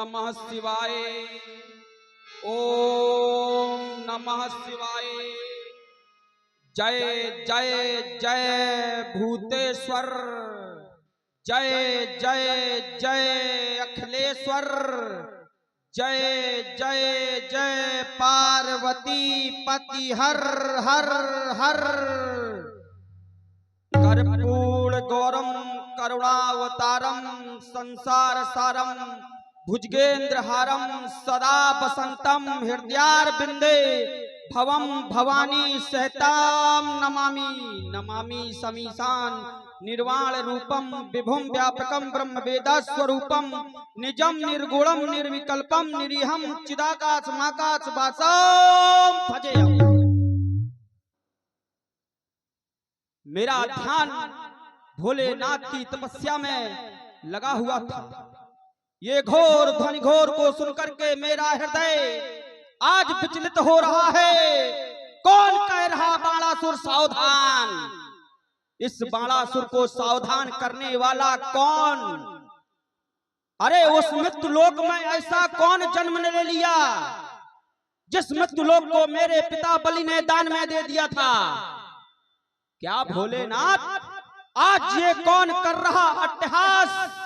नमः शिवाय। ओम नमः शिवाय। जय जय जय भूतेश्वर, जय जय जय अखिलेश्वर, जय जय जय पार्वती पति हर हर हर। कर्पूर गौरम करुणावतारम संसार सारम भुजगेंद्रहारम सदा वसंतम हृदयारविंदे भवम भवानी सहताम नमामि। नमामि समीशान निर्वाण रूपम विभुम व्यापकम ब्रह्म वेदा स्वरूपम निजम निर्गुणम निर्विकल्पम निरीहम चिदाकाशमाकाश वासम भजेयम्। मेरा ध्यान भोलेनाथ की तपस्या में लगा हुआ था। ये घोर ध्वनि घोर को सुनकर के मेरा हृदय आज विचलित हो रहा है। कौन कह रहा बाणासुर सावधान? इस बाणासुर को सावधान करने वाला कौन? अरे उस मृत्यु लोक में ऐसा कौन जन्म ले लिया जिस मृत्यु लोक को मेरे पिता बलि ने दान में दे दिया था? क्या भोलेनाथ आज ये कौन कर रहा अट्टहास?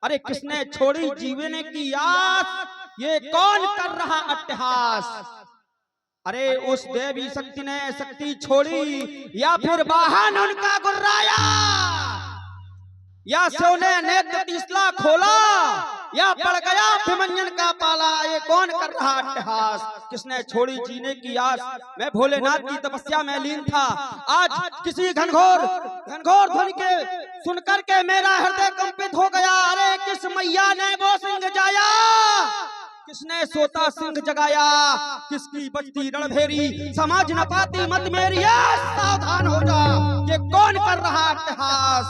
अरे किसने छोड़ी जीवने की आस? ये कौन कर रहा अट्टहास? अरे उस देवी शक्ति ने शक्ति छोड़ी या फिर वाहन उनका गुर्राया या शिव ने नेत्र तीसरा खोला या पड़ गया अभिमन्यु का पाला? ये कौन कर रहा अट्टहास? किसने छोड़ी जीने की आस? मैं भोलेनाथ की तपस्या में लीन था। आज किसी घनघोर ध्वनि के सुनकर के मेरा हृदय कंपित हो गया। अरे किस मैया ने वो सिंह जाया? किसने सोता सिंह जगाया? किसकी बजती रणभेरी समझ न पाती मत मेरी? सावधान हो जा, ये कौन कर रहा अट्टहास?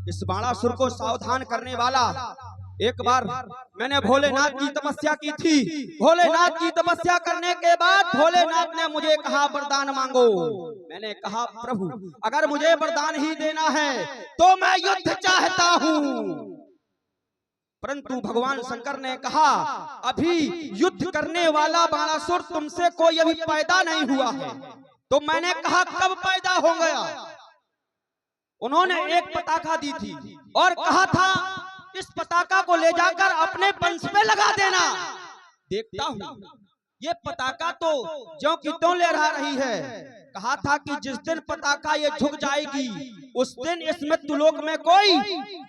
इस बाणासुर को सावधान करने वाला। एक बार मैंने भोलेनाथ की तपस्या की थी। भोलेनाथ की तपस्या करने के बाद भोलेनाथ ने मुझे कहा वरदान मांगो। मैंने कहा प्रभु अगर मुझे वरदान ही देना है तो मैं युद्ध चाहता हूँ। परंतु भगवान शंकर ने कहा अभी युद्ध करने वाला बाणासुर तुमसे कोई अभी पैदा नहीं हुआ है। तो मैंने कहा कब पैदा हो गया? उन्होंने एक पताका दी थी और कहा था इस पताका को ले जाकर अपने पंच पे लगा देना। देखता हूँ ये पताका तो ज्यों की त्यों लहरा रही है। कहा था कि जिस दिन पताका ये झुक जाएगी उस दिन इस मृत्युलोक में कोई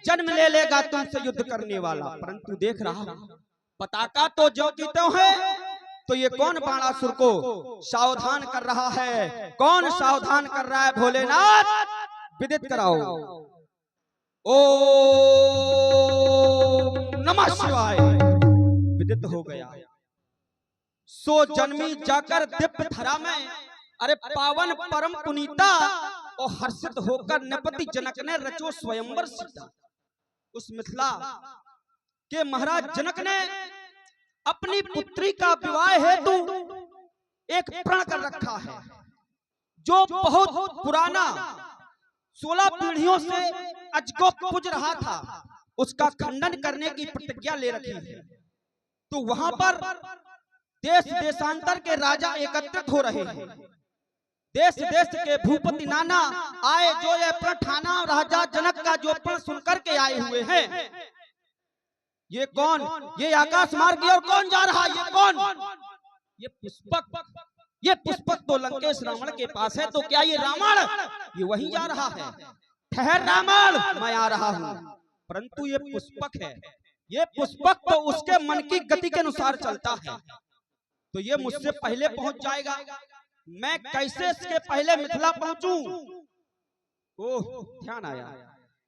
जन्म ले लेगा तुमसे युद्ध करने वाला। परंतु देख रहा पताका तो ज्यों की त्यों है। तो ये कौन बाणासुर को सावधान कर रहा है? कौन सावधान कर रहा है? भोलेनाथ विदित कराओ। ओम नमः शिवाय। विदित हो गया। सो जन्मी जाकर दिव्य धरा में अरे पावन परम पुनीता और हर्षित होकर नृपति जनक ने रचो स्वयंवर सीता। उस मिथिला के महाराज जनक ने अपनी पुत्री का विवाह हेतु एक प्रण कर रखा है जो बहुत पुराना 16 पीढ़ियों से अज को पूज रहा था। उसका खंडन करने की प्रतिज्ञा ले रखी है। तो वहां पर देश देशांतर के राजा एकत्रित हो रहे हैं। देश देश के भूपति नाना आए जो ये प्रण ठाना राजा जनक का जो प्रण सुनकर के आए हुए हैं। ये कौन? ये आकाश मार्ग और कौन जा रहा? ये कौन? ये पुष्पक। ये पुष्पक तो लंकेश रावण के पास है। तो क्या ये रावण ये वहीं जा रहा है? ठहर रावण मैं आ रहा हूँ। परंतु ये पुष्पक है। ये पुष्पक तो उसके मन की गति के अनुसार चलता है। तो ये मुझसे पहले पहुंच जाएगा। मैं कैसे इसके पहले मिथिला पहुंचूं? ओह ध्यान आया।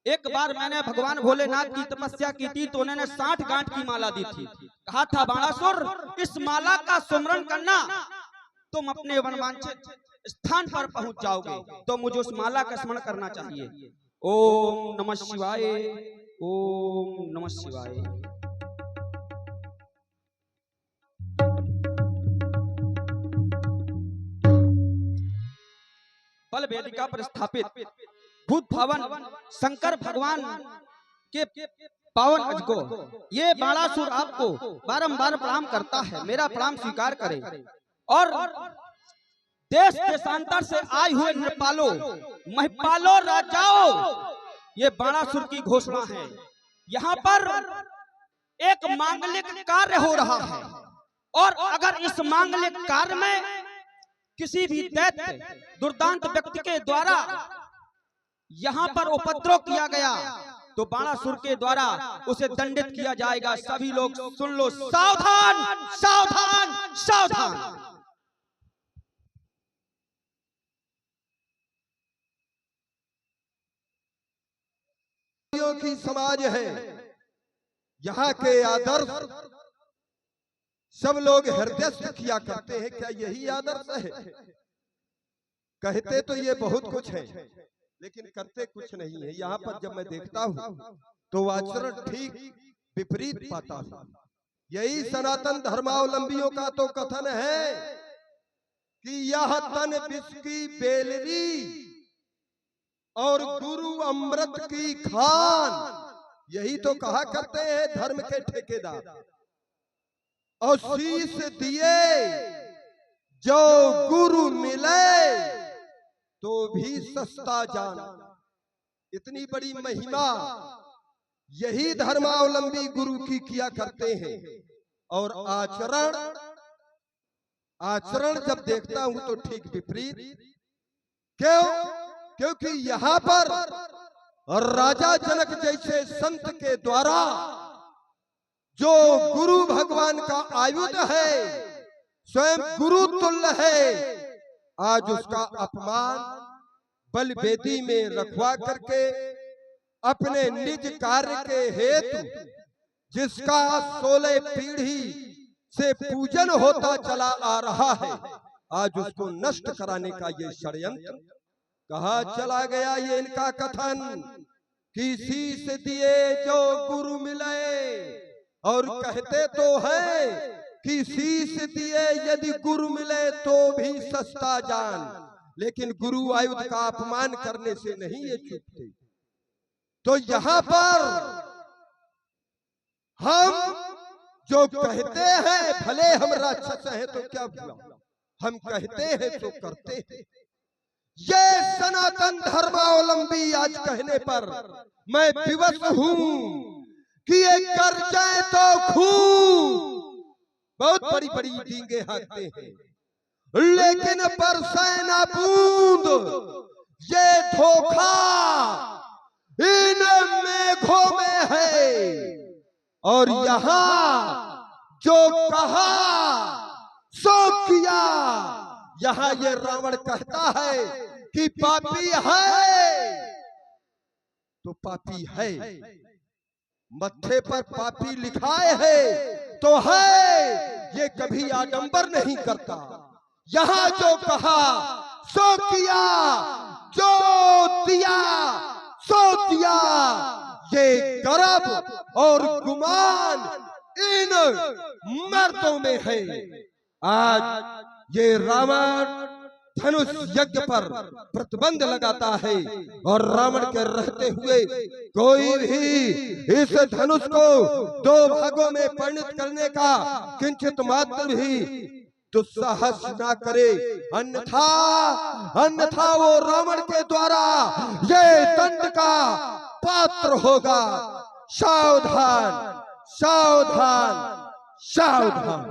एक बार मैंने भगवान भोलेनाथ की तपस्या की थी तो उन्होंने 60 गांठ की माला दी थी। कहा था बाणासुर इस माला का सुमरन करना तुम अपने वनवांछित स्थान पर पहुंच जाओगे। तो मुझे उस माला का स्मरण करना चाहिए। ओम नमः शिवाय। ओम नमः शिवाय। बल वेदिका पर स्थापित भूत भवन शंकर भगवान के पावन अजगो, ये बाणासुर आपको बारंबार प्रणाम करता है, मेरा प्रणाम स्वीकार करे। और देश देशांतर से आए हुए नृपालो, महिपालो, राजाओं, ये बाणासुर की घोषणा है। यहाँ पर एक मांगलिक कार्य हो रहा है, और अगर इस मांगलिक कार्य में किसी भी दैत्य दुर्दांत व्यक्ति के द्वारा यहाँ पर उपद्रव किया गया तो बाणासुर के द्वारा उसे दंडित किया जाएगा। सभी लोग सुन लो, सावधान सावधान सावधान। की समाज है, यहाँ के आदर्श सब लोग हृदयस्थ किया करते हैं। क्या यही आदर्श है? कहते तो ये बहुत कुछ है, लेकिन करते कुछ नहीं है। यहाँ पर जब मैं देखता हूँ तो आचरण ठीक विपरीत पाता हूँ। यही सनातन धर्मावलंबियों का तो कथन है कि यह तन विष की बेलरी और गुरु अमृत की खान। यही तो कहा करते हैं धर्म के ठेकेदार। और शीश दिए जो गुरु मिले तो भी सस्ता जान। इतनी बड़ी महिमा यही धर्मावलंबी गुरु की किया करते हैं। और आचरण जब देखता हूं तो ठीक विपरीत। क्यों? क्योंकि यहाँ पर राजा जनक जैसे संत के द्वारा जो गुरु भगवान का आयुध है, स्वयं गुरु तुल्य है, आज उसका अपमान बल वेदी में रखवा करके अपने निज कार्य के हेतु जिसका 16 पीढ़ी से पूजन होता चला आ रहा है, आज उसको नष्ट कराने का ये षड्यंत्र। कहा चला गया ये इनका कथन कि शीश दिए जो गुरु मिले। और कहते तो है कि शीश दिए यदि गुरु मिले तो भी सस्ता जान, लेकिन गुरु आयुध का अपमान करने से नहीं ये चूकते। तो यहाँ पर हम जो कहते हैं, भले हम राक्षस हैं तो क्या हुआ, हम कहते हैं तो करते हैं। ये सनातन धर्मावलंबी आज कहने पर मैं विवश हूं कि ये कर जाए तो खूब बहुत बड़ी बड़ी डींगे हाँकते हैं, लेकिन बरसाए ना बूंद। ये धोखा इन मेघों में है। और यहाँ जो कहा सो किया। यहाँ ये रावण कहता है कि पापी है तो पापी है, मत्थे पर पापी लिखाए है तो है, ये कभी आडंबर नहीं करता। यहाँ जो कहा सो किया, जो दिया सो दिया। ये गर्व और गुमान इन मर्दों में है। आज ये रावण धनुष यज्ञ पर प्रतिबंध लगाता है, और रावण के रहते हुए कोई भी इस धनुष को 2 भागों में परिणत करने का किंचित मात्र भी दुस्साहस ना करे, अन्यथा वो रावण के द्वारा ये दंड का पात्र होगा। सावधान सावधान सावधान।